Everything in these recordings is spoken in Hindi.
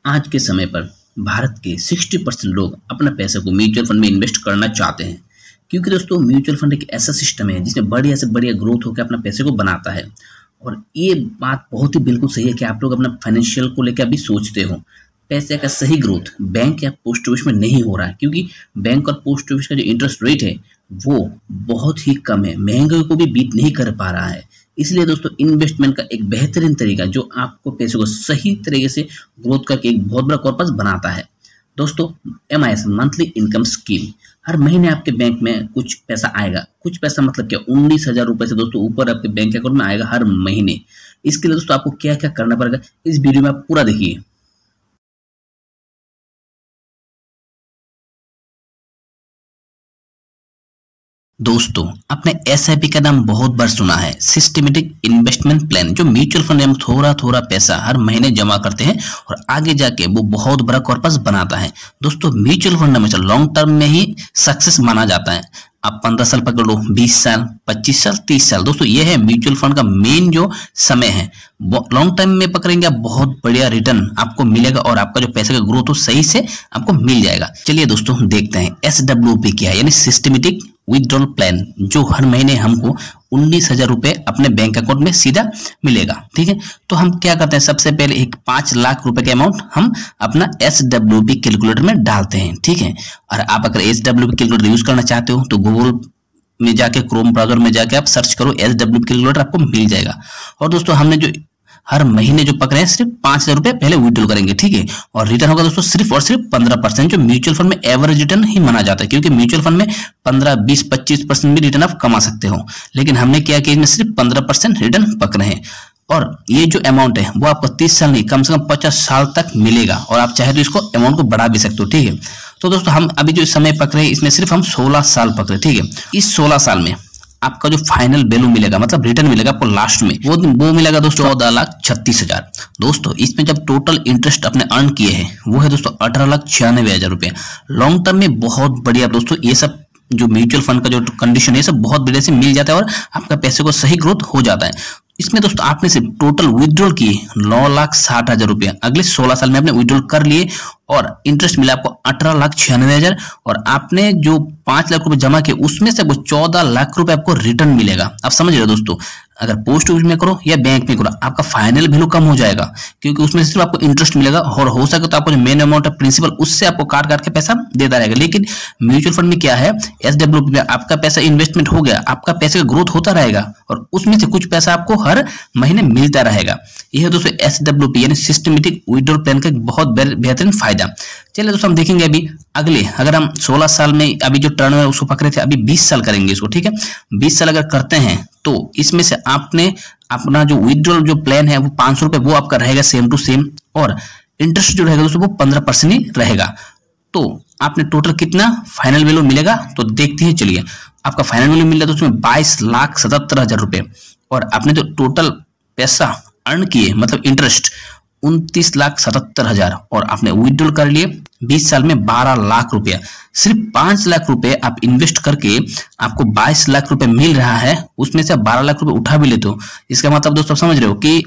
आज के समय पर भारत के 60% लोग अपना पैसे को म्यूचुअल फंड में इन्वेस्ट करना चाहते हैं, क्योंकि दोस्तों म्यूचुअल फंड एक ऐसा सिस्टम है जिसमें बढ़िया से बढ़िया ग्रोथ होकर अपना पैसे को बनाता है। और ये बात बहुत ही बिल्कुल सही है कि आप लोग अपना फाइनेंशियल को लेकर अभी सोचते हो। पैसे का सही ग्रोथ बैंक या पोस्ट ऑफिस में नहीं हो रहा है, क्योंकि बैंक और पोस्ट ऑफिस का जो इंटरेस्ट रेट है वो बहुत ही कम है, महंगे को भी बीट नहीं कर पा रहा है। इसलिए दोस्तों इन्वेस्टमेंट का एक बेहतरीन तरीका जो आपको पैसे को सही तरीके से ग्रोथ करके एक बहुत बड़ा कॉर्पस बनाता है दोस्तों, MIS मंथली इनकम स्कीम। हर महीने आपके बैंक में कुछ पैसा आएगा। कुछ पैसा मतलब क्या, 19,000 रुपए से दोस्तों ऊपर आपके बैंक अकाउंट में आएगा हर महीने। इसके लिए दोस्तों आपको क्या क्या करना पड़ेगा इस वीडियो में आप पूरा देखिए। दोस्तों आपने SIP का नाम बहुत बार सुना है, सिस्टमेटिक इन्वेस्टमेंट प्लान, जो म्यूचुअल फंड में हम थोड़ा थोड़ा पैसा हर महीने जमा करते हैं और आगे जाके वो बहुत बड़ा कॉर्पस बनाता है। दोस्तों म्यूचुअल फंड हमेशा लॉन्ग टर्म में ही सक्सेस माना जाता है। आप 15 साल पकड़ लो, 20 साल, 25 साल, 30 साल, दोस्तों ये है म्यूचुअल फंड का मेन जो समय है। लॉन्ग टाइम में पकड़ेंगे आप, बहुत बढ़िया रिटर्न आपको मिलेगा और आपका जो पैसे का ग्रोथ हो सही से आपको मिल जाएगा। चलिए दोस्तों देखते हैं SWP क्या है, यानी सिस्टमेटिक विथड्रॉल प्लान, जो हर महीने हमको 19,000 रुपए अपने बैंक अकाउंट में सीधा मिलेगा। ठीक है, तो हम क्या करते हैं, सबसे पहले एक 5 लाख रुपए का अमाउंट हम अपना SWP कैलकुलेटर में डालते हैं। ठीक है, और आप अगर SWP कैलकुलेटर यूज करना चाहते हो तो गूगल में जाके, क्रोम ब्राउजर में जाके आप सर्च करो SWP कैलकुलेटर, आपको मिल जाएगा। और दोस्तों हमने जो हर महीने जो पकड़े हैं सिर्फ 5,000 रुपए पहले विड्रॉल करेंगे। ठीक है, और रिटर्न होगा दोस्तों सिर्फ और सिर्फ 15%, जो म्यूचुअल फंड में एवरेज रिटर्न ही माना जाता है, क्योंकि म्यूचुअल फंड में 15, 20, 25% भी रिटर्न आप कमा सकते हो, लेकिन हमने क्या किया, इसमें सिर्फ 15% रिटर्न पकड़े हैं। और ये जो अमाउंट है वो आपको 30 साल नहीं, कम से कम 50 साल तक मिलेगा, और आप चाहे तो इसको अमाउंट को बढ़ा भी सकते हो। ठीक है, तो दोस्तों हम अभी जो समय पकड़े इसमें सिर्फ हम 16 साल पकड़े। ठीक है, इस 16 साल में आपका जो फाइनल वैल्यू मिलेगा, मतलब रिटर्न मिलेगा आपको लास्ट में, वो मिलेगा दोस्तों 14,36,000। दोस्तों इसमें जब टोटल इंटरेस्ट अपने अर्न किए हैं वो है दोस्तों 18,96,000 रुपए। लॉन्ग टर्म में बहुत बढ़िया दोस्तों, ये सब जो म्यूचुअल फंड का जो कंडीशन है सब बहुत बढ़िया से मिल जाता है और आपका पैसे को सही ग्रोथ हो जाता है। इसमें दोस्तों आपने सिर्फ टोटल विड्रॉल किए 9,60,000 रुपया, अगले 16 साल में आपने विड्रॉल कर लिए और इंटरेस्ट मिला आपको 18,96,000, और आपने जो 5 लाख रुपए जमा किए उसमें से 14 लाख रुपए आपको रिटर्न मिलेगा। आप समझ रहे हो दोस्तों, अगर पोस्ट ऑफिस में करो या बैंक में करो आपका फाइनल वैल्यू कम हो जाएगा, क्योंकि उसमें सिर्फ आपको इंटरेस्ट मिलेगा, और हो सके तो आपको जो मेन अमाउंट है प्रिंसिपल उससे आपको काट काट के पैसा देता रहेगा। लेकिन म्यूचुअल फंड में क्या है, SWP में आपका पैसा इन्वेस्टमेंट हो गया, आपका पैसे का ग्रोथ होता रहेगा और उसमें से कुछ पैसा आपको हर महीने मिलता रहेगा। यह है दोस्तों SWP यानी सिस्टमेटिक विथड्रॉल प्लान का बहुत बेहतरीन फायदा। चलिए दोस्तों हम देखेंगे अभी अगले, अगर हम 16 साल में अभी जो टर्न है उसको पकड़े थे, अभी 20 साल करेंगे इसको। ठीक है, 20 साल अगर करते हैं तो इसमें से आपने अपना जो विथड्रॉल जो प्लान है वो 500 रुपए वो आपका रहेगा सेम टू सेम, और इंटरेस्ट जो रहेगा दोस्तों वो 15% ही रहेगा। तो आपने टोटल कितना फाइनल वैल्यू मिलेगा तो देखते हैं। चलिए आपका फाइनल वैल्यू मिल रहा है तो उसमें 22,77,000 रुपए, और आपने जो टोटल पैसा अर्न किए मतलब इंटरेस्ट 29,77,000, और आपने विड्रॉल कर लिए 20 साल में 12 लाख रुपया। सिर्फ 5 लाख रुपए आप इन्वेस्ट करके आपको 22 लाख रुपए मिल रहा है, उसमें से 12 लाख रुपए उठा भी लेते हो। इसका मतलब दोस्तों समझ रहे हो कि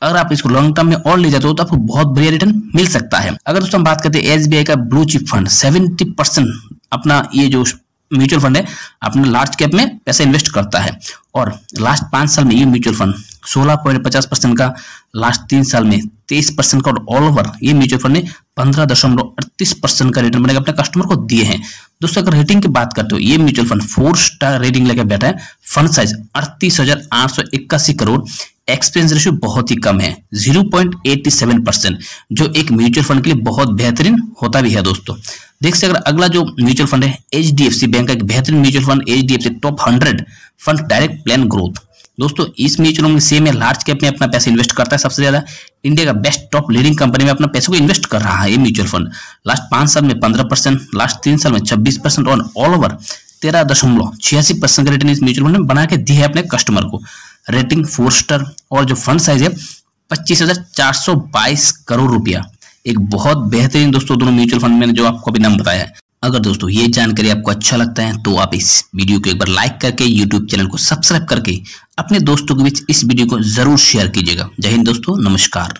अगर आप इसको लॉन्ग टर्म में और ले जाते हो तो आपको बहुत बढ़िया रिटर्न मिल सकता है। अगर दोस्तों हम बात करते हैं SBI का ब्लू चिप फंड, 70% अपना ये जो म्यूचुअल फंड है अपने लार्ज कैप में पैसा इन्वेस्ट करता है, और लास्ट 5 साल में ये म्यूचुअल फंड 16.50% का, लास्ट 3 साल में 23% का, और ऑल ओवर ये म्यूचुअल फंड ने 15.38% का रिटर्न बनेगा अपने कस्टमर को दिए हैं। दोस्तों अगर रेटिंग की बात करते हो, ये म्यूचुअल फंड 4 स्टार रेटिंग लेकर बैठा है। Fund size 38,881 crore, expense ratio बहुत ही कम है 0.87%, जो एक म्यूचुअल फंड के लिए बहुत बेहतरीन होता भी है। दोस्तों देख सकते अगर अगला जो म्यूचुअल फंड है HDFC बैंक का एक बेहतरीन mutual fund, HDFC top 100 fund direct plan growth. दोस्तों इस म्यूचुअल फंड सेम है, लार्ज कैप में अपना पैसा इन्वेस्ट करता है सबसे ज्यादा, इंडिया का बेस्ट टॉप लीडिंग कंपनी में अपना पैसे को इन्वेस्ट कर रहा है ये म्यूचुअल फंड। लास्ट 5 साल में 15%, लास्ट 3 साल में 26%, और ऑल ओवर 13.86% का रिटर्न इस म्यूचुअल फंड में बना के दिया है अपने कस्टमर को। रेटिंग 4 स्टार, और जो फंड साइज है 25,422 करोड़ रुपया। एक बहुत बेहतरीन दोस्तों दोनों म्यूचुअल फंड मैंने जो आपको अभी नाम बताया है। अगर दोस्तों ये जानकारी आपको अच्छा लगता है तो आप इस वीडियो को एक बार लाइक करके YouTube चैनल को सब्सक्राइब करके अपने दोस्तों के बीच इस वीडियो को जरूर शेयर कीजिएगा। जय हिंद दोस्तों, नमस्कार।